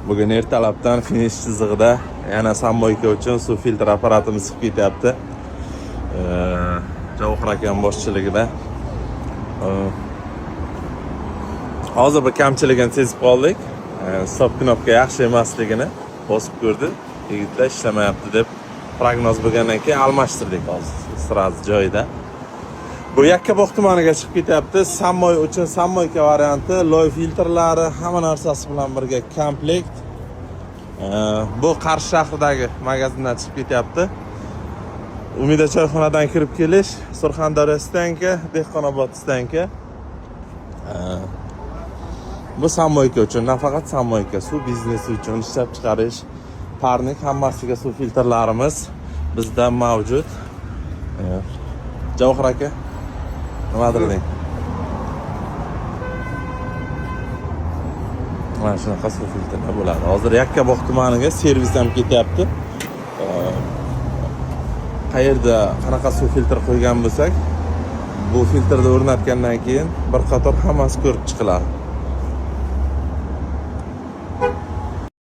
Bugun ertalabdan finish chizig'ida yana sammoyka uchun suv filtr apparatimiz chiqib ketyapti. Javohir akam boshchiligida. Hozir bir kamchiligini sezib qoldik. Stop knopka yaxshi emasligini bosib ko'rdi. Yigitlar ishlamayapti deb prognoz bo'lgandan keyin almashtirdik hozir sразу joyida. Bu Yakkabog' tumaniga chiqib ketyapti. Sammoy uchun sammoyka varianti, loy filtrlari, hamma narsasi bilan birga komplekt. Bu Qarshi shahridagi magazindan chiqib ketyapti. Umida choyxonadan kirib kelish, Surxondaryodanki, Dehqonoboddanki. Bu sammoyka uchun, nafaqat sammoyka, suv biznesi uchun ishlab chiqarish, parnik hammasiga suv filtrlarimiz bizda mavjud. Javohir aka, nimadir deng. Mana shunaqa suv filtrlar bo'ladi. Hozir Yakkabog' tumaniga servis ham ketyapti. Qayerda qanaqa suv filtr qo'ygan bo'lsak, bu filtrni o'rnatgandan keyin bir qator hammasi ko'rib chiqiladi.